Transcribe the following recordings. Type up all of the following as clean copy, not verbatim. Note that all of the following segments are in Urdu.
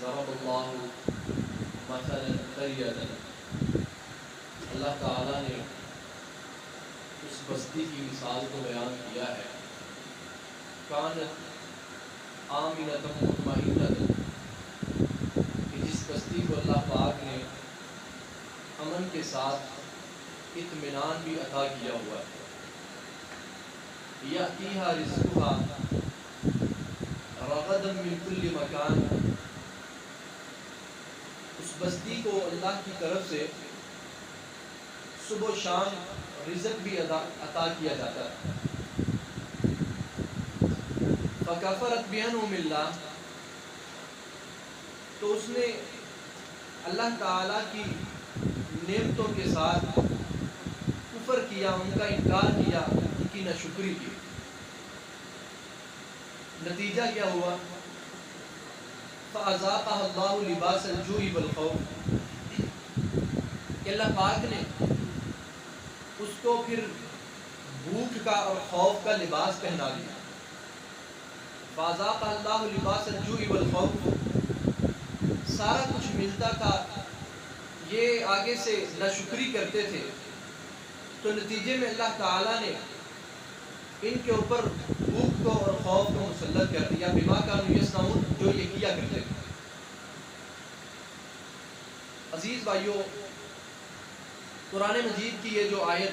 ضرب اللہ مثلا قریۃ، اللہ تعالیٰ نے اس بستی کی مثال کو بیان کیا ہے، کانت آمنۃ مطمئنۃ، کہ جس بستی کو اللہ پاک نے امن کے ساتھ اطمینان بھی عطا کیا ہوا ہے، یأتیہا رزقہا رغدا من کل مکان، اس بستی کو اللہ کی طرف سے صبح و شام رزق بھی عطا کیا جاتا ہے۔ فکفرت بانعم اللہ، تو اس نے اللہ تعالیٰ کی نعمتوں کے ساتھ کفر کیا، ان کا انکار کیا، ان کی ناشکری کی۔ نتیجہ کیا ہوا؟ فَأَذَاقَهَا اللَّهُ لِبَاسَ الْجُوعِ وَالْخَوْفِ، کہ اللہ پاک نے اس کو پھر بھوک کا اور خوف کا لباس پہنا دیا۔ فَأَذَاقَهَا اللَّهُ لِبَاسَ الْجُوعِ وَالْخَوْفِ، سارا کچھ ملتا تھا، یہ آگے سے ناشکری کرتے تھے، تو نتیجے میں اللہ تعالیٰ نے ان کے اوپر بھوک کو اور خوف کو مسلط کر دیا، بما کانوا یصنعون، جو یہ کیا کرتے تھے۔ عزیز بھائیو، قرآن مجید کی یہ جو آیت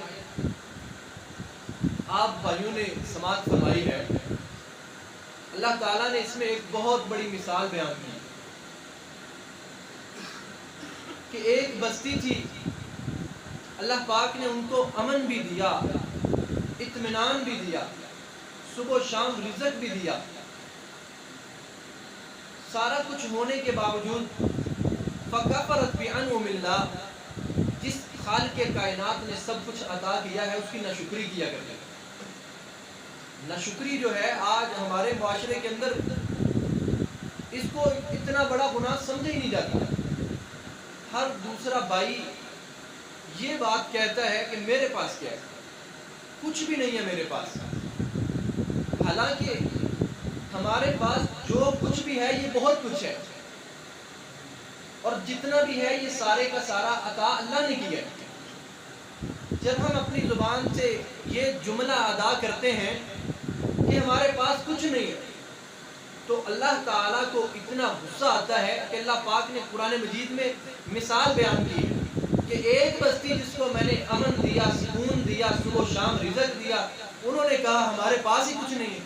آپ بھائیوں نے سماعت فرمائی ہے، اللہ تعالیٰ نے اس میں ایک بہت بڑی مثال بیان کی کہ ایک بستی تھی، اللہ پاک نے ان کو امن بھی دیا، اطمینان بھی دیا، صبح و شام رزق بھی دیا، سارا کچھ ہونے کے باوجود فکفرت بانعم اللہ، جس خالق کائنات نے سب کچھ عطا کیا ہے اس کی ناشکری کیا کرتے ہیں۔ ناشکری جو ہے آج ہمارے معاشرے کے اندر اس کو اتنا بڑا گناہ سمجھا ہی نہیں جاتا۔ ہر دوسرا بھائی یہ بات کہتا ہے کہ میرے پاس کیا ہے، کچھ بھی نہیں ہے میرے پاس، حالانکہ ہمارے پاس جو کچھ بھی ہے یہ بہت کچھ ہے، اور جتنا بھی ہے یہ سارے کا سارا عطا اللہ نے کیا ہے۔ جب ہم اپنی زبان سے یہ جملہ ادا کرتے ہیں کہ ہمارے پاس کچھ نہیں ہے، تو اللہ تعالیٰ کو اتنا غصہ آتا ہے کہ اللہ پاک نے قرآن مجید میں مثال بیان کی ہے کہ ایک بستی جس کو میں نے امن دیا، سکون دیا، صبح و شام رزق دیا، انہوں نے کہا ہمارے پاس ہی کچھ نہیں ہے۔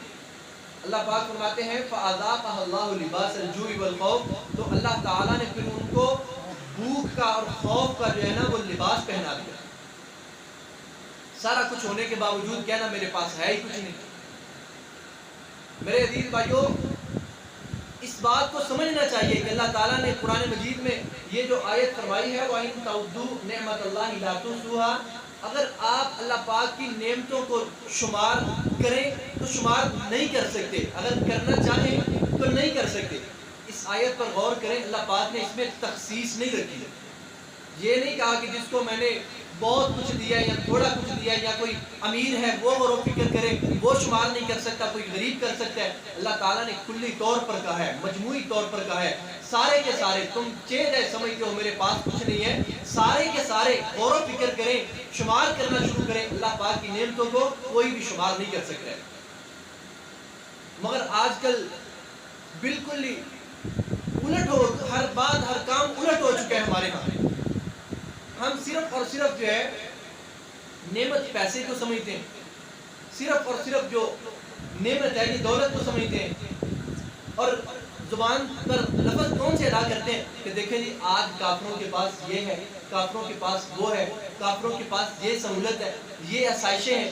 اللہ پاک فرماتے ہیں فَأَذَاقَهَا اللَّهُ لِبَاسَ الْجُوعِ وَالْخَوْفِ، تو اللہ تعالیٰ نے پھر ان کو بھوک کا اور خوف کا جو ہے نا وہ لباس پہنا دیا۔ سارا کچھ ہونے کے باوجود کہنا میرے پاس ہے ہی کچھ نہیں۔ میرے عزیز بھائیو، اس بات کو سمجھنا چاہیے کہ اللہ تعالیٰ نے قرآن مجید میں یہ جو آیت فرمائی ہے وَإِن تَعُدُّوا نِعْمَتَ اللَّهِ لَا تُحْصُوهَا، اگر آپ اللہ پاک کی نعمتوں کو شمار کریں تو شمار نہیں کر سکتے، اگر کرنا چاہیں تو نہیں کر سکتے۔ اس آیت پر غور کریں، اللہ پاک نے اس میں تخصیص نہیں رکھی ہے۔ یہ نہیں کہا کہ جس کو میں نے بہت کچھ دیا یا تھوڑا کچھ دیا یا کوئی امیر ہے وہ غور و فکر کرے، وہ شمار نہیں کر سکتا، کوئی غریب کر سکتا ہے۔ اللہ تعالیٰ نے کلی طور پر کہا ہے، مجموعی طور پر کہا ہے، سارے کے سارے تم چیز ہے سمجھتے ہو میرے پاس کچھ نہیں ہے، سارے کے سارے غور و فکر کریں، شمار کرنا شروع کریں، اللہ پاک کی نعمتوں کو کوئی بھی شمار نہیں کر سکتا ہے۔ مگر آج کل بالکل ہی الٹ ہو، ہر بات ہر کام الٹ ہو چکا ہے ہمارے ہاں۔ ہم صرف اور صرف جو ہے نعمت پیسے کو سمجھتے ہیں، صرف اور صرف جو نعمت ہے یہ دولت کو سمجھتے ہیں، اور زبان پر لفظ کون سے ادا کرتے ہیں کہ دیکھیں جی آج کافروں کے پاس یہ ہے، کافروں کے پاس وہ ہے، کافروں کے پاس یہ سہولت ہے، یہ آسائشیں ہیں۔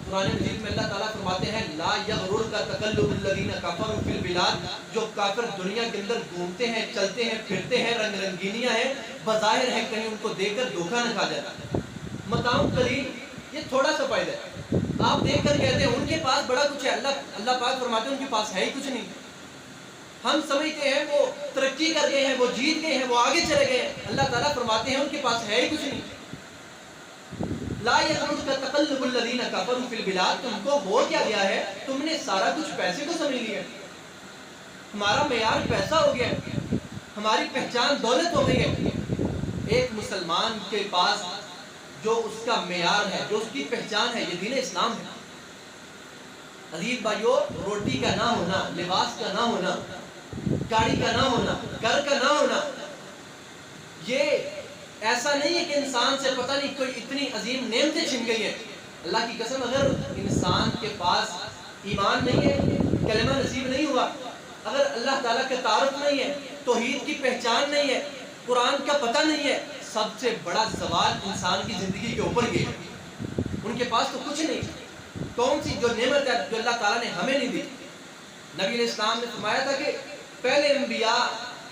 قرآن مجید میں اللہ تعالیٰ فرماتے ہیں لا یغررک تقلب الذین کفروا فی البلاد، جو کافر دنیا کے اندر گھومتے ہیں، چلتے ہیں، پھرتے ہیں، رنگ رنگینیاں ہیں، بظاہر ہے کہیں ان کو دیکھ کر دھوکہ نہ کھا جاتا۔ متاع قلیل، یہ تھوڑا سا فائدہ ہے، آپ دیکھ کر کہتے ہیں ان کے پاس بڑا کچھ ہے، اللہ پاک فرماتے ہیں ان کے پاس ہے ہی کچھ نہیں۔ ہم سمجھتے ہیں وہ ترقی کر گئے ہیں، وہ جیت گئے ہیں، وہ آگے چلے گئے ہیں، اللہ تعالیٰ فرماتے ہیں ان کے پاس ہے ہی کچھ نہیں۔ لا یغررک تقلب الذین کفروا فی البلاد، تم کو ہو کیا گیا ہے، تم نے سارا کچھ پیسے کو سمجھ لیا، ہمارا معیار پیسہ ہو گیا ہے، ہماری پہچان دولت ہو گئی ہے۔ ایک مسلمان کے پاس جو اس کا معیار ہے، جو اس کی پہچان ہے، یہ دین اسلام ہے۔ عزیز بھائیو، روٹی کا نہ ہونا، لباس کا نہ ہونا، گاڑی کا نہ ہونا، گھر کا نہ ہونا، یہ ایسا نہیں ہے کہ انسان سے پتہ نہیں کوئی اتنی عظیم نعمتیں چھن گئی ہیں۔ اللہ کی قسم، اگر انسان کے پاس ایمان نہیں ہے، کلمہ نصیب نہیں ہوا، اگر اللہ تعالیٰ کا تعارف نہیں ہے، توحید کی پہچان نہیں ہے، قرآن کا پتہ نہیں ہے، سب سے بڑا زوال انسان کی زندگی کے اوپر گیا۔ ان کے پاس تو کچھ نہیں۔ کون سی جو نعمت ہے جو اللہ تعالیٰ نے ہمیں نہیں دی؟ نبی علیہ السلام نے فرمایا تھا کہ پہلے انبیاء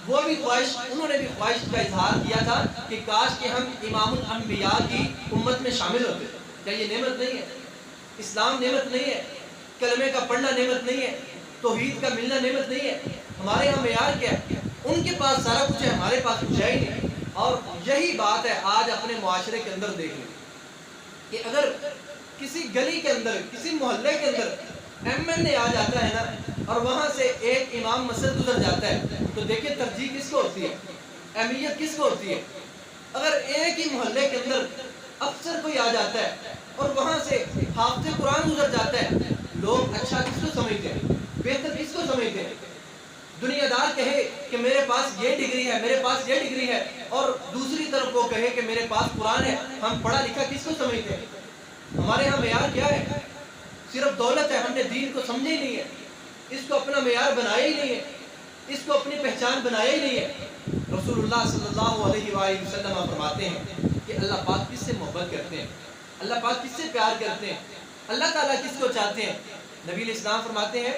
وہ بھی انہوں نے بھی خواہش کا اظہار کیا تھا کہ کاش کہ ہم امام الانبیاء کی امت میں شامل ہوتے۔ کیا یہ نعمت نہیں ہے؟ اسلام نعمت نہیں ہے؟ کلمے کا پڑھنا نعمت نہیں ہے؟ توحید کا ملنا نعمت نہیں ہے؟ ہمارے یہاں معیار کیا ہے؟ ان کے پاس سارا کچھ ہے، ہمارے پاس کچھ ہے ہی نہیں۔ اور یہی بات ہے آج اپنے معاشرے کے اندر دیکھ لیں کہ اگر کسی گلی کے اندر، کسی محلے کے اندر ایم این اے آ جاتا ہے نا، اور وہاں سے ایک امام مسجد گزر جاتا ہے، تو دیکھیں ترجیح کس کو ہوتی ہے، اہمیت کس کو ہوتی ہے؟ اگر ایک ہی محلے کے اندر افسر کوئی آ جاتا ہے اور وہاں سے حافظ قرآن گزر جاتا ہے، لوگ اچھا کس کو سمجھتے ہیں، بہتر کس کو سمجھتے ہیں؟ دنیا دار کہے کہ میرے پاس یہ ڈگری ہے، میرے پاس یہ ڈگری ہے، اور دوسری طرف وہ کہے کہ میرے پاس قرآن ہے، ہم پڑھا لکھا کس کو سمجھتے ہیں؟ ہمارے ہاں معیار کیا ہے؟ صرف دولت ہے۔ ہم نے دین کو سمجھے ہی نہیں ہے، اس کو اپنا معیار بنایا ہی نہیں ہے، اس کو اپنی پہچان بنایا ہی نہیں ہے۔ رسول اللہ صلی اللہ علیہ وآلہ وسلم فرماتے ہیں کہ اللہ پاک کس سے محبت کرتے ہیں، اللہ پاک کس سے پیار کرتے ہیں، اللہ تعالیٰ کس کو چاہتے ہیں؟ نبی علیہ السلام فرماتے ہیں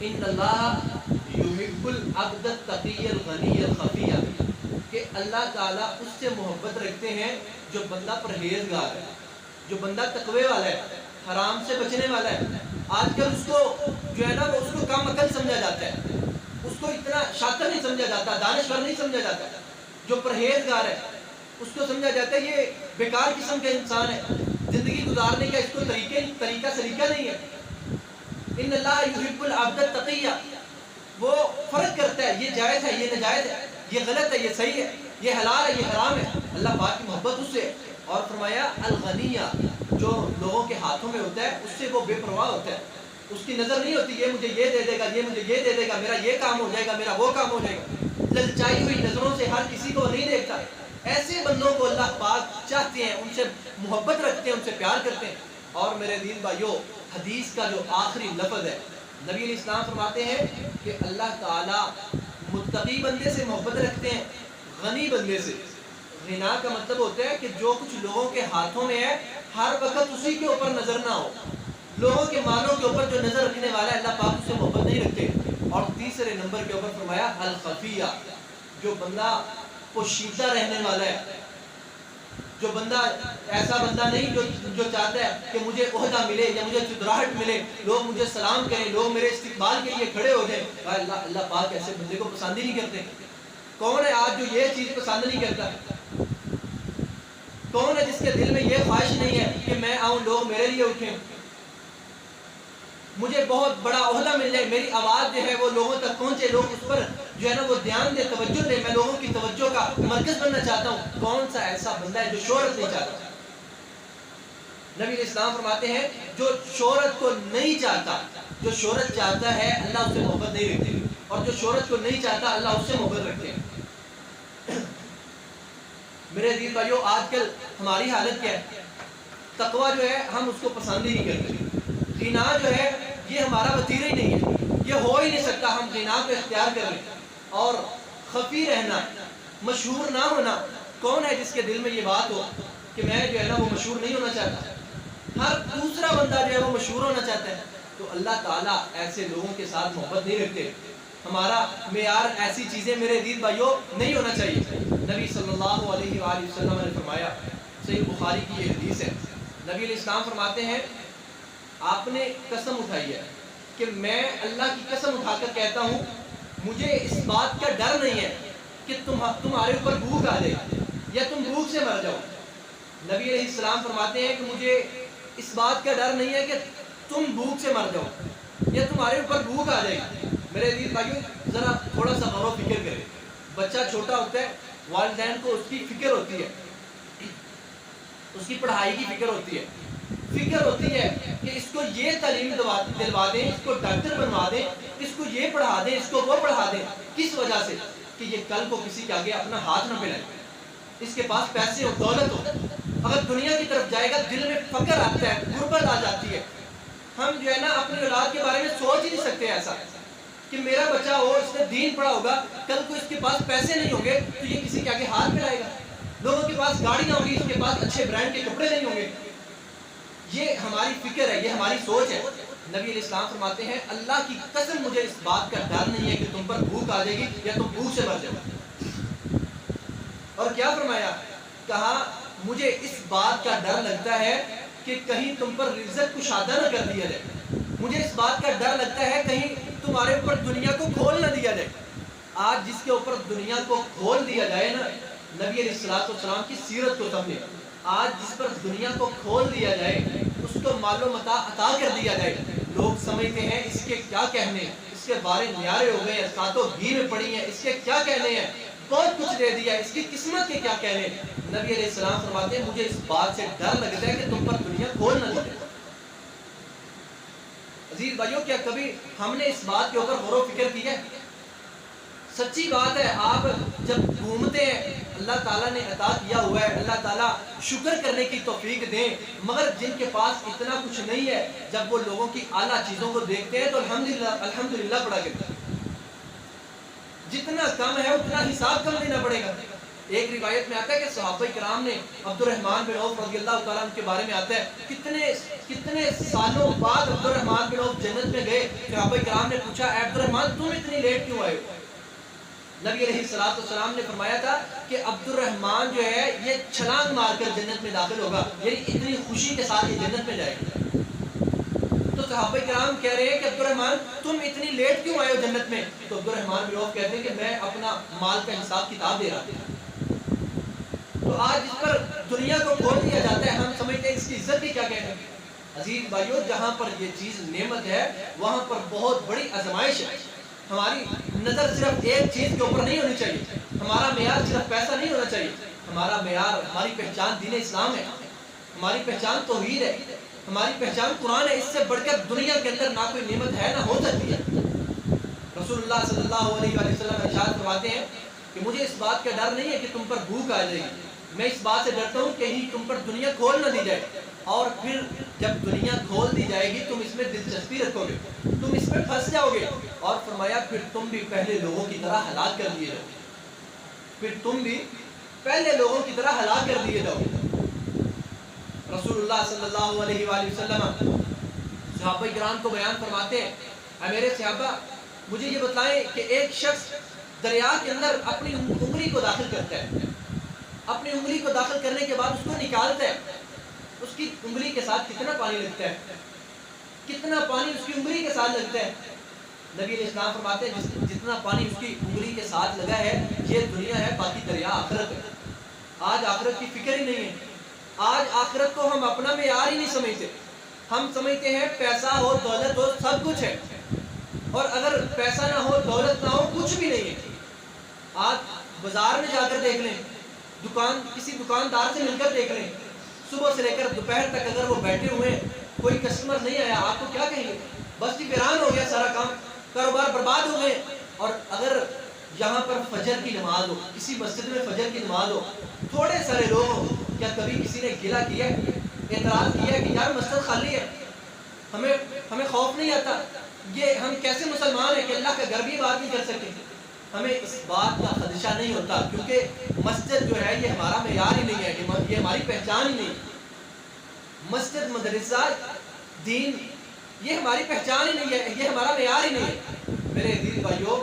ان اللہ یحب العبد التقی الغنی الخفی، کہ اللہ تعالیٰ اس سے محبت رکھتے ہیں جو بندہ پرہیزگار ہے، جو بندہ تقوی والا ہے، حرام سے بچنے والا ہے۔ آج کل اس کو جو ہے نا، وہ اس کو کم عقل سمجھا جاتا ہے، اس کو اتنا شاطر نہیں سمجھا جاتا، دانشور نہیں سمجھا جاتا۔ جو پرہیزگار ہے اس کو سمجھا جاتا ہے یہ بیکار قسم کا انسان ہے، زندگی گزارنے کا اس کو طریقہ سلیقہ نہیں ہے۔ ان اللہ یحب العبد التقی، وہ فرق کرتا ہے، یہ جائز ہے، یہ ناجائز ہے، یہ غلط ہے، یہ صحیح ہے، یہ حلال ہے، یہ حرام ہے۔ اللہ پاک کی محبت اس سے، اور فرمایا الغنیہ، جو لوگوں کے ہاتھوں میں ہوتا ہے اس سے وہ بے پرواہ ہوتا ہے، اس کی نظر نہیں ہوتی یہ مجھے یہ دے دے گا، یہ مجھے یہ دے دے گا، میرا یہ کام ہو جائے گا، میرا وہ کام ہو جائے گا۔ للچائی ہوئی نظروں سے ہر کسی کو نہیں دیکھتا۔ ایسے بندوں کو اللہ پاک چاہتے ہیں، ان سے محبت رکھتے ہیں، ان سے پیار کرتے ہیں۔ اور میرے دین بھائیو، حدیث کا جو آخری لفظ ہے، نبی علیہ السلام فرماتے ہیں کہ اللہ تعالیٰ متقی بندے سے محبت رکھتے ہیں، غنی بندے سے۔ غنا کا مطلب ہوتا ہے کہ جو کچھ لوگوں کے ہاتھوں میں ہے ہر وقت اسی کے اوپر نظر نہ ہو، لوگوں کے مالوں کے اوپر جو نظر رکھنے والا ہے اللہ پاک اس سے محبت نہیں رکھتے۔ اور تیسرے نمبر کے اوپر فرمایا الخفیہ، جو بندہ پوشیدہ رہنے والا ہے، جو بندہ ایسا بندہ نہیں جو چاہتا ہے کہ مجھے عہدہ ملے یا مجھے چتراہٹ ملے، لوگ مجھے سلام کریں، لوگ میرے استقبال کے لیے کھڑے ہو جائیں۔ اللہ پاک ایسے بندے کو پسند ہی نہیں کرتے۔ کون ہے آج جو یہ چیز پسند نہیں کرتا؟ کون ہے جس کے دل میں یہ خواہش نہیں ہے کہ میں آؤں، لوگ میرے لیے اٹھیں، مجھے بہت بڑا عہدہ مل جائے، میری آواز جو ہے وہ لوگوں تک پہنچے، لوگ اس پر جو ہے نا وہ دھیان دے، توجہ دے، میں لوگوں کی توجہ کا مرکز بننا چاہتا ہوں۔ کون سا ایسا بندہ ہے جو شہرت نہیں چاہتا؟ نبی علیہ السلام فرماتے ہیں جو شہرت کو نہیں چاہتا، جو شہرت چاہتا ہے اللہ اس سے محبت نہیں رکھتے، اور جو شہرت کو نہیں چاہتا اللہ اس سے محبت رکھتے ہیں۔ میرے عزیز بھائیو، آج کل ہماری حالت کیا ہے؟ تقوی جو ہے ہم اس کو پسند ہی نہیں کرتے، غنا جو ہے یہ ہمارا وتیرہ ہی نہیں ہے، یہ ہو ہی نہیں سکتا ہم غنا کو اختیار کر لیں۔ اور خفی رہنا، مشہور نہ ہونا، کون ہے جس کے دل میں یہ بات ہو کہ میں جو ہے نا وہ مشہور نہیں ہونا چاہتا؟ ہر دوسرا بندہ جو ہے وہ مشہور ہونا چاہتا ہے۔ تو اللہ تعالیٰ ایسے لوگوں کے ساتھ محبت نہیں رکھتے۔ ہمارا معیار ایسی چیزیں میرے عزیز بھائیوں نہیں ہونا چاہیے۔ نبی صلی اللہ علیہ وآلہ وسلم نے فرمایا، صحیح بخاری کی یہ حدیث ہے، نبی علیہ السلام فرماتے ہیں آپ نے قسم اٹھائی ہے کہ میں اللہ کی قسم اٹھا کر کہتا ہوں مجھے اس بات کا ڈر نہیں ہے کہ تمہارے اوپر بھوک آ جائے یا تم بھوک سے مر جاؤ۔ نبی علیہ السلام فرماتے ہیں کہ مجھے اس بات کا ڈر نہیں ہے کہ تم بھوک سے مر جاؤ یا تمہارے اوپر بھوک آ جائے گی، میرے عزیز بھائیوں ذرا تھوڑا سا غور و فکر کریں. بچہ چھوٹا ہوتا ہے، والدین کو اس کی فکر ہوتی ہے، اس کی پڑھائی کی فکر ہوتی ہے، فکر ہوتی ہے کہ اس کو یہ تعلیم دلوا دیں، اس کو ڈاکٹر بنوا دیں، اس کو یہ پڑھا دیں، اس کو وہ پڑھا دیں. کس وجہ سے؟ کہ یہ کل کو کسی کے آگے اپنا ہاتھ نہ پھیلائے، اس کے پاس پیسے ہو، دولت ہو. اگر دنیا کی طرف جائے گا دل میں فقر آتا ہے، غربت آ جاتی ہے. ہم جو ہے نا اپنی اولاد کے بارے میں سوچ ہی نہیں سکتے ایسا کہ میرا بچہ ہو، اس نے دین پڑھا ہوگا، کل کو اس کے پاس پیسے نہیں ہوں گے تو یہ کسی کے آگے ہاتھ پھیلائے گا. لوگوں کے پاس گاڑیاں ہوں گی، اس کے پاس اچھے برانڈ کے کپڑے نہیں ہوں گے. یہ ہماری فکر ہے، یہ ہماری سوچ ہے. نبی علیہ السلام فرماتے ہیں اللہ کی قسم مجھے اس بات کا ڈر نہیں ہے کہ تم پر بھوک آ جائے گی یا تم بھوک سے مر جاؤ. اور کیا فرمایا؟ کہا مجھے اس بات کا ڈر لگتا ہے کہ کہیں تم پر رزق کشادہ نہ کر دیا جائے. مجھے اس بات کا ڈر لگتا ہے کہیں تمہارے اوپر دنیا کو کھول نہ دیا جائے. آج جس کے اوپر دنیا کو کھول دیا جائے نا، نبی علیہ السلام کی سیرت کو سمجھے. آج جس پر دنیا کو کھول دیا جائے، اس کو مال و متاع عطا کر دیا جائے، لوگ سمجھتے ہیں اس کے کیا کہنے، اس کے بارے نیارے ہو گئے ہیں، ساتوں گھی میں پڑی ہیں، اس کے کیا کہنے ہیں، بہت کچھ دے دیا، اس کی قسمت کے کیا کہنے. نبی علیہ السلام فرماتے ہیں مجھے اس بات سے ڈر لگتا ہے کہ تم پر دنیا کھول نہ دی جائے. عزیز بھائیوں کیا کبھی ہم نے اس بات کے اوپر غور و فکر کی ہے؟ سچی بات ہے، آپ جب گھومتے ہیں اللہ تعالیٰ نے عطا کیا ہوا ہے، اللہ تعالیٰ شکر کرنے کی توفیق دیں. مگر جن کے پاس اتنا کچھ نہیں ہے، جب وہ لوگوں کی اعلیٰ چیزوں کو دیکھتے ہیں تو الحمدللہ پڑا کرتے ہیں. جتنا کم ہے اتنا حساب کم دینا پڑے گا. ایک روایت میں آتا ہے کہ صحابہ کرام نے عبد الرحمن بن عوف رضی اللہ تعالیٰ عنہ کے بارے میں آتا ہے کتنے سالوں بعد عبد الرحمن بن عوف جنت میں گئے. صحابہ کرام نے پوچھا اے عبد الرحمن تم اتنی لیٹ کیوں آئے ہو؟ نبی علیہ السلام نے فرمایا تھا کہ عبد الرحمن جو ہے یہ چھلانگ مار کر جنت میں داخل ہوگا، یعنی اتنی خوشی کے ساتھ یہ جنت میں جائے گا. تو صحابہ کرام کہہ رہے ہیں کہ عبد الرحمن تم اتنی لیٹ کیوں آئے ہو جنت میں؟ تو عبد الرحمن بن عوف کہتے ہیں کہ میں اپنا مال کا حساب کتاب دے رہا تھا. تو آج اس پر دنیا کو کھول دیا جاتا ہے، ہم سمجھتے ہیں اس کی عزت بھی کیا کہتے ہیں. عزیز بھائیو جہاں پر یہ چیز نعمت ہے وہاں پر بہت بڑی آزمائش ہے. ہماری نظر صرف ایک چیز کے اوپر نہیں ہونی چاہیے، ہمارا معیار صرف پیسہ نہیں ہونا چاہیے. ہمارا معیار، ہماری پہچان دین اسلام ہے، ہماری پہچان توحید ہے، ہماری پہچان قرآن ہے. اس سے بڑھ کر دنیا کے اندر نہ کوئی نعمت ہے نہ ہو سکتی ہے. رسول اللہ صلی اللہ علیہ وسلم ارشاد فرماتے ہیں کہ مجھے اس بات کا ڈر نہیں ہے کہ تم پر بھوک آ جائے گی، میں اس بات سے ڈرتا ہوں کہ کہیں تم پر دنیا کھول نہ دی جائے. اور پھر جب دنیا کھول دی جائے گی تم اس میں دلچسپی رکھو گے، تم اس میں پھنس جاؤ گے. اور فرمایا پھر تم بھی پہلے لوگوں کی طرح ہلاک کر دیے جاؤ، پھر تم بھی پہلے لوگوں کی طرح ہلاک کر دیے جاؤ. رسول اللہ صلی اللہ علیہ وآلہ وسلم صحابہ کرام کو بیان فرماتے ہیں اے میرے صحابہ مجھے یہ بتائیں کہ ایک شخص دریا کے اندر اپنی انگلی کو داخل کرتا ہے، اپنی انگلی کو داخل کرنے کے بعد اس کو نکالتا ہے، اس کی انگلی کے ساتھ کتنا پانی لگتا ہے، کتنا پانی اس کی انگلی کے ساتھ لگتا ہے. نبی علیہ السلام فرماتے ہیں جتنا پانی اس کی انگلی کے ساتھ لگا ہے یہ دنیا ہے، باقی دریا آخرت ہے. آج آخرت کی فکر ہی نہیں ہے. آج آخرت کو ہم اپنا معیار ہی نہیں سمجھتے. ہم سمجھتے ہیں پیسہ ہو دولت ہو سب کچھ ہے، اور اگر پیسہ نہ ہو دولت نہ ہو کچھ بھی نہیں ہے. آج بازار میں جا کر دیکھ لیں، کسی دکاندار سے مل کر دیکھ لیں، صبح سے لے کر دوپہر تک اگر وہ بیٹھے ہوئے کوئی کسٹمر نہیں آیا آپ کو کیا کہیں گے؟ بس جی ویران ہو گیا سارا کام، کاروبار برباد ہو گئے. اور اگر یہاں پر فجر کی نماز ہو، کسی مسجد میں فجر کی نماز ہو، تھوڑے سارے لوگ ہوں، کیا کبھی کسی نے گلہ کیا ہے، اعتراض کیا ہے کہ یار مسجد خالی ہے، ہمیں خوف نہیں آتا، یہ ہم کیسے مسلمان ہیں کہ اللہ کا گھر بھی بات نہیں کر سکتے؟ ہمیں اس بات کا خدشہ نہیں ہوتا کیونکہ مسجد جو ہے یہ ہمارا معیار ہی نہیں ہے، یہ ہماری پہچان ہی نہیں. مسجد مدرسہ دین یہ ہماری پہچان ہی نہیں ہے، یہ ہمارا معیار ہی نہیں ہے. میرے عزیز بھائیو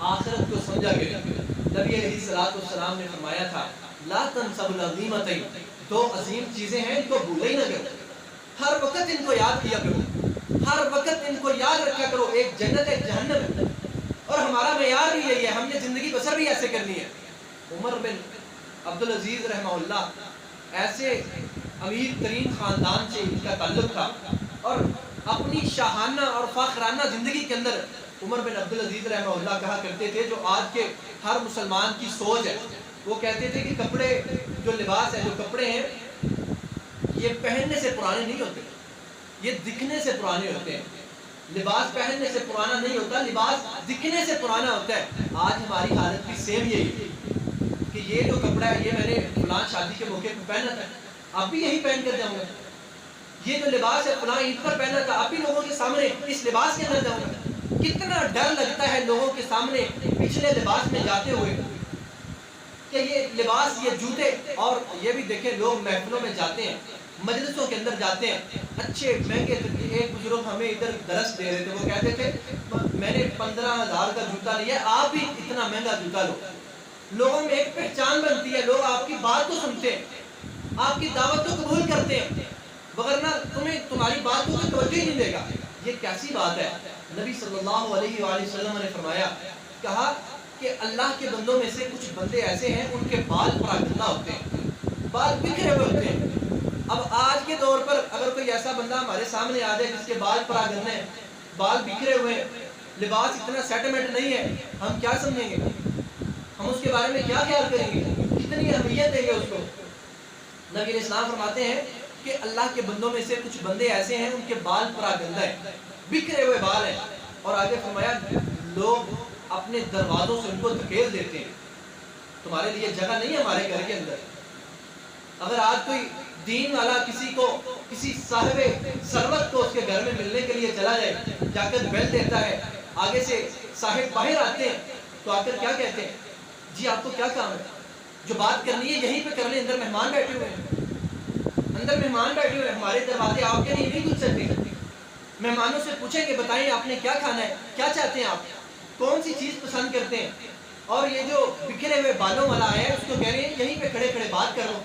آخرت کو سمجھا گیا. نبی علیہ السلام نے فرمایا تھا لا تنسب العظیمتین، دو عظیم چیزیں ہیں ان کو بھولے ہی نہ کرو، ہر وقت ان کو یاد کیا کرو، ہر وقت ان کو یاد رکھا کرو. ایک جنت ایک جہنم ہے، اور ہمارا معیار بھی یہی ہے، ہم نے زندگی بسر بھی ایسے کرنی ہے. عمر بن عبدالعزیز رحمہ اللہ ایسے امیر ترین خاندان سے ان کا تعلق تھا، اور اپنی شاہانہ اور فاخرانہ زندگی کے اندر عمر بن عبدالعزیز رحمہ اللہ کہا کرتے تھے، جو آج کے ہر مسلمان کی سوچ ہے، وہ کہتے تھے کہ کپڑے جو لباس ہے، جو کپڑے ہیں، یہ پہننے سے پرانے نہیں ہوتے، یہ دکھنے سے پرانے ہوتے ہیں۔ لباس پہننے سے پرانا نہیں ہوتا، لباس دکھنے سے پرانا ہوتا ہے۔ آج ہماری حالت بھی سیم یہی ہے کہ یہ جو کپڑا ہے، یہ میں نے فلاں شادی کے موقع پہ پہنا تھا، اب بھی یہی پہن کر جاؤں گا۔ یہ جو لباس ہے فلاں عید پر پہنا تھا، اب بھی لوگوں کے سامنے اس لباس کے اندر جاؤں گا۔ کتنا ڈر لگتا ہے لوگوں کے سامنے پچھلے لباس میں جاتے ہوئے کہ یہ لباس، یہ جوتے، اور یہ بھی دیکھیں لوگ محفلوں میں جاتے ہیں، مجلسوں کے اندر جاتے ہیں، اچھے مہنگے۔ ایک بزرگ ہمیں ادھر درس دے رہے تھے، وہ کہتے تھے میں نے 15,000 کا جوتا لیا، آپ بھی اتنا مہنگا جوتا لو۔ لوگوں میں ایک پہچان بنتی ہے، لوگ آپ کی بات کو سنتے ہیں، آپ کی دعوت کو قبول کرتے ہیں، وگرنہ تمہاری بات کو کوئی توجہ ہی نہیں دے گا۔ یہ کیسی بات ہے؟ نبی صلی اللہ علیہ وآلہ وسلم نے فرمایا، کہا کہ اللہ کے بندوں میں سے کچھ بندے ایسے ہیں ان کے بال پراگندہ ہوتے ہیں، بال بکھرے ہوئے ہوتے ہیں۔ اب آج کے دور پر اگر کوئی ایسا بندہ ہمارے سامنے آ جائے جس کے بال پراگندہ ہیں، بال بکھرے ہوئے ہیں، لباس اتنا سیٹلمنٹ نہیں ہے، ہم کیا سمجھیں گے؟ ہم اس کے بارے میں کیا خیال کریں گے؟ کتنی اہمیت دیں گے اس کو؟ نبی علیہ السلام فرماتے ہیں کہ اللہ کے بندوں میں سے کچھ بندے ایسے ہیں ان کے بال پراگندہ ہیں، بکھرے ہوئے بال ہیں، اور آگے فرمایا لوگ اپنے دروازوں سے ان کو دھکیل دیتے ہیں۔ تمہارے لیے جگہ نہیں ہے ہمارے گھر کے اندر۔ اگر آج کوئی دین والا کسی صاحب ثروت کو اس کے گھر میں ملنے کے لیے چلا جائے، جا کر بیل دیتا ہے، آگے سے صاحب باہر آتے ہیں تو آ کر کیا کہتے ہیں؟ جی آپ کو کیا کام ہے؟ جو بات کرنی ہے یہیں پہ کر لیں، اندر مہمان بیٹھے ہوئے ہیں، اندر مہمان بیٹھے ہوئے ہیں، ہمارے دروازے آپ کے لیے نہیں کھل سکتے۔ مہمانوں سے پوچھیں کہ بتائیں آپ نے کیا کھانا ہے، کیا چاہتے ہیں آپ، کون سی چیز پسند کرتے ہیں؟ اور یہ جو بکھرے ہوئے بالوں والا ہے اس کو کہہ رہے ہیں یہیں پہ کھڑے کھڑے بات کرو،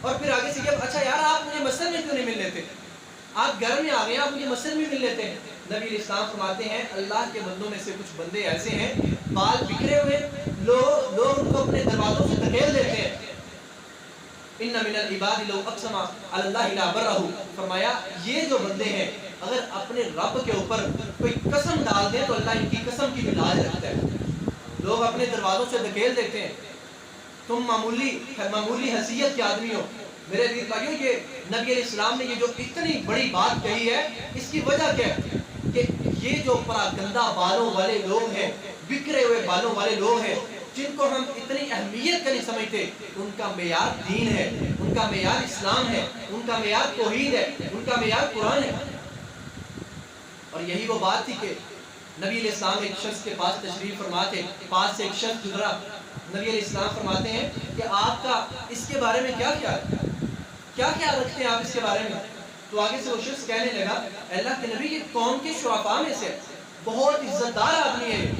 اور پھر آگے سے کہ اچھا یار آپ مجھے مسجد میں کیوں نہیں مل لیتے؟ آپ گھر میں آ گئے، آپ مجھے مسجد میں مل لیتے ہیں۔ نبی علیہ السلام فرماتے ہیں اللہ کے بندوں میں سے کچھ بندے ایسے ہیں بال بکھرے ہوئے، لوگ ان کو اپنے دروازوں سے دھکیل دیتے ہیں۔ ان من العباد لو اقسم علی اللہ لا برہ، فرمایا یہ جو بندے ہیں اگر اپنے رب کے اوپر کوئی قسم ڈال دیں تو اللہ ان کی قسم کی بھی لاج رکھتا ہے۔ لوگ اپنے دروازوں سے دھکیل دیتے ہیں۔ تم معمولی حیثیت کے آدمی ہو۔ میرے عزیز بھائیو، یہ نبی علیہ السلام نے یہ جو اتنی بڑی بات کہی ہے، اس کی وجہ کیا ہے کہ یہ جو پراگندہ بالوں والے لوگ ہیں، بکھرے ہوئے بالوں والے لوگ ہیں، جن کو ہم اتنی اہمیت کا نہیں سمجھتے، ان کا معیار دین ہے، ان کا معیار اسلام ہے، ان کا معیار توحید ہے، ان کا معیار قرآن ہے۔ اور یہی وہ بات تھی کہ نبی علیہ السلام ایک شخص کے پاس تشریف فرما تھے، پاس سے ایک شخص گزرا، نبی علیہ السلام فرماتے ہیں کہ آپ کا اس کے بارے میں کیا خیال ہے، کیا خیال رکھتے ہیں آپ اس کے بارے میں؟ تو آگے سے وہ شخص کہنے لگا اللہ کے نبی یہ قوم کے شرفاء میں سے بہت عزت دار آدمی ہے،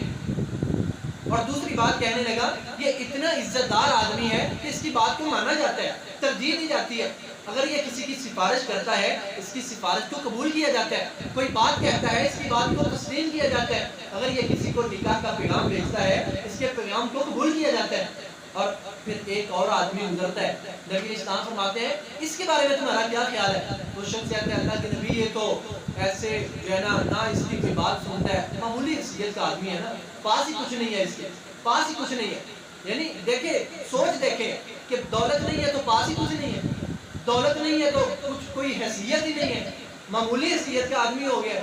اور دوسری بات کہنے لگا یہ اتنا عزت دار آدمی ہے کہ اس کی بات کو مانا جاتا ہے، ترجیح دی جاتی ہے، اگر یہ کسی کی سفارش کرتا ہے اس کی سفارش کو قبول کیا جاتا ہے، کوئی بات کہتا ہے اس کی بات کو تسلیم کیا جاتا ہے، اگر یہ کسی کو نکاح کا پیغام بھیجتا ہے اس کے پیغام کو قبول کیا جاتا ہے۔ اور پھر ایک اور آدمی گزرتا ہے، نبی علیہ السلام فرماتے ہیں اس کے بارے میں تمہارا کیا خیال ہے؟ وہ شخص کہتے ہیں اللہ کے نبی یہ تو ایسے جو ہے نا اس کی کوئی بات سنتا ہے، معمولی حیثیت کا آدمی ہے نا، پاس ہی کچھ نہیں ہے، اس کے پاس ہی کچھ نہیں ہے۔ یعنی دیکھیں، سوچ دیکھیں کہ دولت نہیں ہے تو پاس ہی کچھ نہیں ہے، دولت نہیں ہے تو کچھ کوئی حیثیت ہی نہیں ہے، معمولی حیثیت کا آدمی ہو گیا۔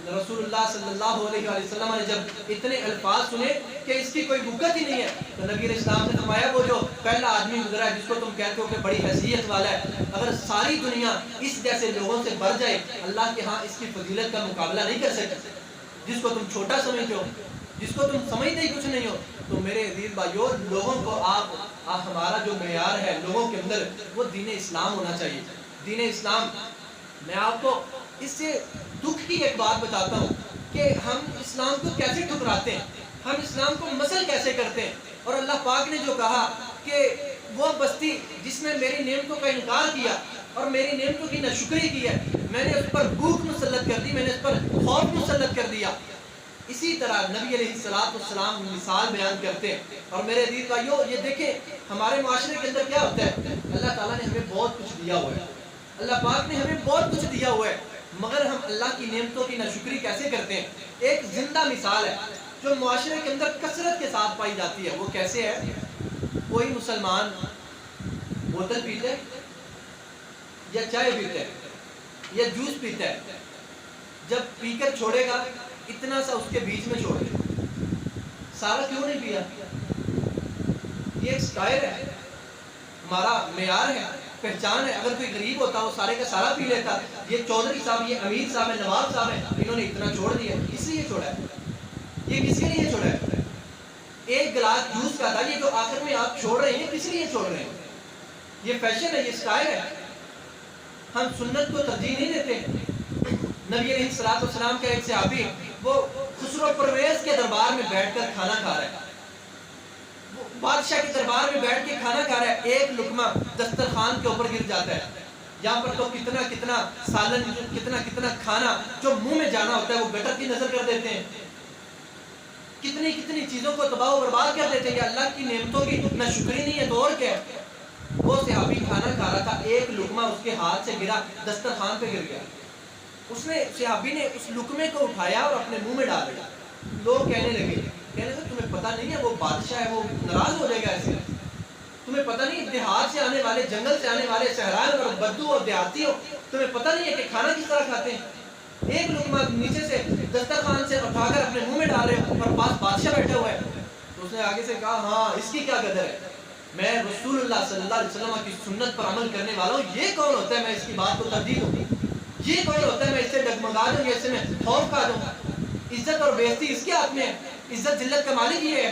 رسول اللہ صلی اللہ علیہ وسلم نے جب اتنے الفاظ سنے کہ اس کی کوئی وقت ہی نہیں ہے تو نبی علیہ السلام نے فرمایا وہ جو پہلا آدمی گزرا ہے جس کو تم کہتے ہو کہ بڑی حیثیت والا ہے، اگر ساری دنیا اس جیسے لوگوں سے بڑھ جائے اللہ کے ہاں اس کی فضیلت کا مقابلہ نہیں کر سکتے۔ جس کو تم چھوٹا سمجھتے ہو، جس کو تم سمجھتے ہی کچھ نہیں ہو، تو میرے عزیز بھائیو لوگوں کو آپ ہمارا جو معیار ہے لوگوں کے اندر وہ دین اسلام ہونا چاہیے۔ دین اسلام، میں آپ کو اس سے دکھ کی ایک بات بتاتا ہوں کہ ہم اسلام کو کیسے ٹھکراتے ہیں، ہم اسلام کو مسل کیسے کرتے ہیں۔ اور اللہ پاک نے جو کہا کہ وہ بستی جس نے میری نعمتوں کا انکار کیا اور میری نعمتوں کی ناشکری کی ہے، میں نے اس پر بھوک مسلط کر دی، میں نے اس پر خوف مسلط کر دیا۔ اسی طرح نبی علیہ السلام مثال بیان کرتے ہیں۔ اور میرے عزیز بھائیو یہ دیکھیں ہمارے معاشرے کے اندر کیا ہوتا ہے، اللہ تعالیٰ نے ہمیں بہت کچھ دیا ہوا ہے، اللہ پاک نے ہمیں بہت کچھ دیا ہوا ہے، مگر ہم اللہ کی نعمتوں کی ناشکری کیسے کرتے ہیں؟ ایک زندہ مثال ہے جو معاشرے کے اندر کثرت کے ساتھ پائی جاتی ہے. وہ کیسے ہے؟ کوئی مسلمان بوتل پیتا ہے یا چائے پیتا ہے یا جوس پیتا ہے، جب پی کر چھوڑے گا اتنا سا اس کے بیچ میں چھوڑ دے. سارا کیوں نہیں پیا؟ یہ ایک سٹائل ہے، ہمارا معیار ہے، پہچان ہے. اگر کوئی غریب ہوتا وہ سارے کا سارا پی لیتا. یہ چودھری صاحب، یہ امیر صاحب ہے، نواب صاحب ہے، انہوں نے اتنا چھوڑ دیا. کس لیے چھوڑا ہے؟ یہ کس کے لیے چھوڑا ہے؟ ایک گلاس جوس کا تھا، یہ جو آخر میں آپ چھوڑ رہے ہیں کس لیے چھوڑ رہے ہیں؟ یہ فیشن ہے، یہ سٹائل ہے. ہم سنت کو ترجیح نہیں دیتے. نبی علیہ السلام کا ایک صحابی وہ خسرو پرویز کے دربار میں بیٹھ کر کھانا کھا رہا ہے، بادشاہ کے دربار میں بیٹھ کے کھانا کھا رہا ہے. ایک لقمہ دسترخوان کے اوپر گر جاتا ہے. یہاں پر تو کتنا کتنا سالن، کتنا کتنا کھانا جو منہ میں جانا ہوتا ہے وہ گٹر کی نظر کر دیتے ہیں. کتنی کتنی چیزوں کو تباہ و برباد کر دیتے ہیں. کہ اللہ کی نعمتوں کی نہ شکری نہیں ہے تو اور کیا ہے؟ وہ صحابی کھانا کھا رہا تھا، ایک لقمہ اس کے ہاتھ سے گرا، دسترخوان پہ گر گیا. اس نے صحابی نے اس لقمے کو اٹھایا اور اپنے منہ میں ڈال دیا. لوگ کہنے لگے تمہیں پتہ نہیں ہے وہ بادشاہ ہے، وہ ناراض ہو جائے گا ایسے. تمہیں پتہ نہیں دیہات سے آنے والے، جنگل سے آنے والے صحرائے اور بدو اور دیہاتی ہو، تمہیں پتہ نہیں ہے کہ کھانا کس طرح کھاتے ہیں؟ ایک لقمہ نیچے سے دسترخوان سے اٹھا کر اپنے منہ میں ڈال رہے ہو اور پاس بادشاہ بیٹھے ہوئے ہیں. تو اس نے آگے سے کہا ہاں اس کی کیا قدر ہے، میں رسول اللہ صلی اللہ علیہ وسلم کی سنت پر عمل کرنے والا ہوں. یہ کون ہوتا ہے میں اس کی بات کو تردید دوں؟ یہ کون ہوتا ہے میں اس سے ڈگمگا دوں یا اس سے میں خوف کھا دوں؟ عزت اور بےزتی اس کے ہاتھ میں ہے. عزت ذلت کا مالک یہ ہے.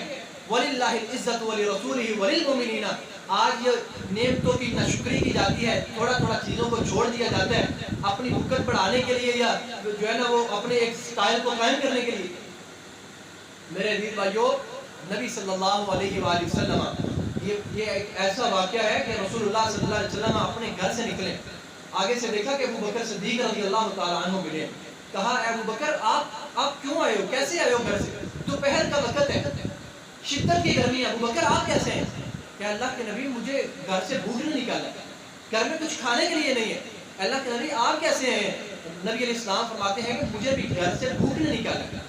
وَلِلَّهِ الْعِزَّةُ وَلِرَسُولِهِ وَلِلْمُؤْمِنِينَ. آج نعمتوں کی ناشکری کی جاتی ہے، تھوڑا تھوڑا چیزوں کو چھوڑ دیا جاتا ہے اپنی بھوکت بڑھانے کے لیے یا جو ہے نا وہ اپنے ایک سٹائل کو قائم کرنے کے لیے. میرے عزیز بھائیو، نبی صلی اللہ علیہ وآلہ وسلم، یہ ایک ایسا واقعہ ہے کہ رسول اللہ صلی اللہ علیہ وسلم اپنے گھر سے نکلے. آگے سے دیکھا کہ ابو بکر صدیق رضی اللہ تعالیٰ عنہ ملے. کہا اے ابو بکر آپ کیوں آئے ہو، کیسے آئے ہو گھر سے؟ دوپہر کا وقت ہے، شدت کی گرمی ہے. ابو بکر آپ کیسے ہیں؟ کہ اللہ کے نبی مجھے گھر سے بھوک نہیں نکالا، گھر میں کچھ کھانے کے لیے نہیں ہے. اللہ کے نبی آپ کیسے ہیں؟ نبی علیہ السلام فرماتے ہیں کہ مجھے بھی گھر سے بھوک نہیں نکالا.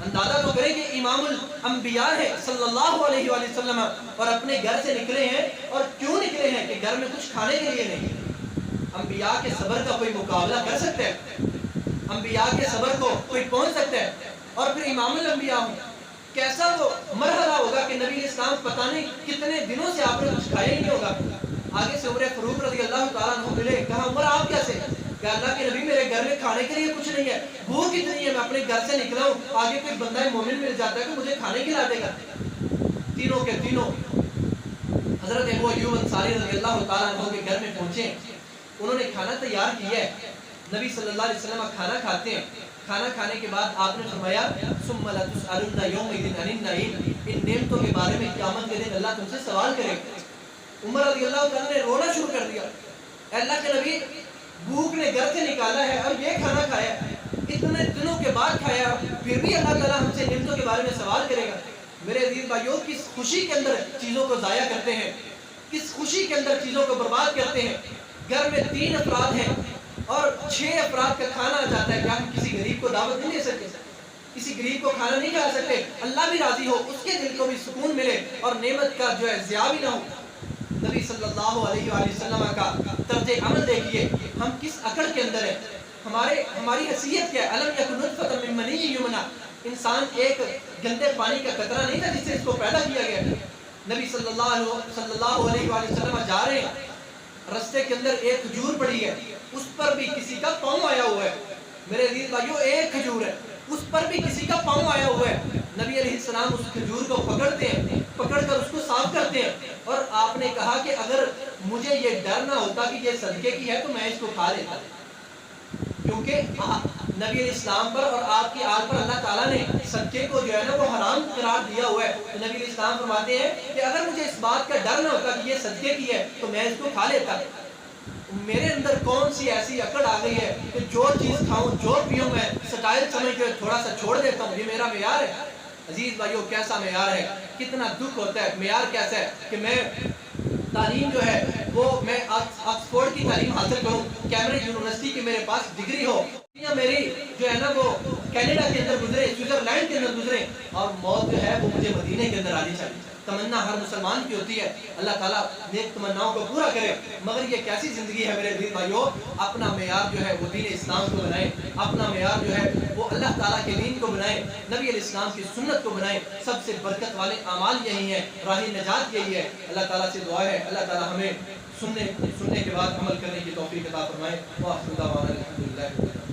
اندازہ تو کریں کہ امام الانبیاء ہے صلی اللہ علیہ وآلہ وسلم اور اپنے گھر سے نکلے ہیں. اور کیوں نکلے ہیں؟ کہ گھر میں کچھ کھانے کے لیے نہیں. انبیاء کے صبر کا کوئی مقابلہ کر سکتا ہے؟ انبیاء کے صبر کو کوئی پہنچ سکتا ہے؟ اور پھر امام الانبیاء ہوں، کیسا وہ مرحلہ ہوگا کہ نبی اسلام پتہ نہیں کتنے دنوں سے آپ نے کچھ کھایا ہی نہیں ہوگا. آگے سے عمر فاروق رضی اللہ تعالیٰ عنہ ملے. کہا عمر آپ کیسے؟ کہ اللہ کے نبی میرے گھر میں کھانے کے لیے کچھ نہیں ہے، بھوک اتنی ہے، میں اپنے گھر سے نکلا ہوں، آگے کوئی بندہ مومن مل جاتا ہے کہ مجھے کھانے کھلا دے گا. تینوں کے تینوں حضرت ابو ایوب انصاری رضی اللہ تعالیٰ عنہ کے گھر میں پہنچے. انہوں نے کھانا تیار کیا ہے. نبی صلی اللہ علیہ وسلم کھانا کھاتے ہیں. کھانا کھانے کے بعد آپ نے فرمایا ثم لتسألن یومئذ عن النعیم. ان نعمتوں کے بارے میں قیامت کے دن اللہ تم سے سوال کرے گا. عمر رضی اللہ تعالیٰ نے رونا شروع کر دیا. اللہ کے نبی بھوک نے گھر سے نکالا ہے اور یہ کھانا کھایا، اتنے دنوں کے بعد کھایا، پھر بھی اللہ تعالیٰ ہم سے نعمتوں کے بارے میں سوال کرے گا. میرے عزیز بھائیوں، کس خوشی کے اندر چیزوں کو ضائع کرتے ہیں، کس خوشی کے اندر چیزوں کو برباد کرتے ہیں. گھر میں 3 افراد ہیں اور 6 افراد کا کھانا آ جاتا ہے. کیا ہم کسی غریب کو دعوت نہیں دے سکتے؟ کسی غریب کو کھانا نہیں کھلا سکتے؟ اللہ بھی راضی ہو، اس کے دل کو بھی سکون ملے اور نعمت کا جو ہے ضیاع بھی نہ ہو. نبی صلی اللہ علیہ وآلہ وسلم کا طرز عمل دیکھیے، ہم کس عقل کے اندر ہیں، ہماری حیثیت کیا ہے. علم یکن نطفۃ من منی یمنی. انسان ایک گندے پانی کا قطرہ نہیں تھا جس سے اس کو پیدا کیا گیا. نبی صلی اللہ علیہ وآلہ وسلم جا رہے ہیں، رستے کے اندر ایک کھجور پڑی ہے، اس پر بھی کسی کا پاؤں آیا ہوا ہے. میرے عزیز بھائیو، ایک کھجور ہے، اس پر بھی کسی کا پاؤں آیا ہوا ہے. نبی علیہ السلام اس کھجور کو پکڑتے ہیں، پکڑ کر اس کو صاف کرتے ہیں. اور آپ نے کہا کہ اگر مجھے یہ ڈر نہ ہوتا کہ یہ صدقے کی ہے تو میں اس کو کھا لیتا، کیونکہ نبی علیہ السلام پر اور آپ کی آل پر اللہ تعالیٰ نے صدقے کو جو ہے نا وہ حرام قرار دیا ہوا ہے. تو نبی علیہ السلام فرماتے ہیں کہ اگر مجھے اس بات کا ڈر نہ ہوتا کہ یہ صدقے کی ہے تو میں اس کو کھا لیتا. میرے اندر کون سی ایسی عقل آ گئی ہے کہ جو چیز کھاؤں، جو پیوں، میں سٹائل سمجھ کے تھوڑا سا چھوڑ دیتا ہوں. یہ میرا معیار ہے. عزیز بھائیو، کیسا معیار ہے، کتنا دکھ ہوتا ہے. معیار کیسا ہے کہ میں تعلیم جو ہے وہ میں آکسفورڈ کی تعلیم حاصل کروں، کیمبرج یونیورسٹی کی میرے پاس ڈگری ہو، یا میری جو ہے نا وہ کینیڈا کے اندر گزرے، سوئٹزرلینڈ کے اندر گزرے، اور موت جو ہے وہ مجھے مدینے کے اندر آنی چاہیے۔ تمنا ہر مسلمان کی ہوتی ہے، اللہ تعالیٰ نیک تمناؤں کو پورا کرے، مگر یہ کیسی زندگی ہے میرے دین بھائیوں؟ اپنا معیار جو ہے وہ دین اسلام کو بنائیں، اپنا معیار جو ہے وہ اللہ تعالیٰ کے دین کو بنائیں، نبی علیہ السلام کی سنت کو بنائیں۔ سب سے برکت والے اعمال یہی ہیں، راہ نجات یہی ہے۔ اللہ تعالیٰ سے دعا ہے اللہ تعالیٰ ہمیں سننے کے بعد عمل کرنے کی توفیق عطا فرمائے۔ وآخر دعوانا الحمدللہ۔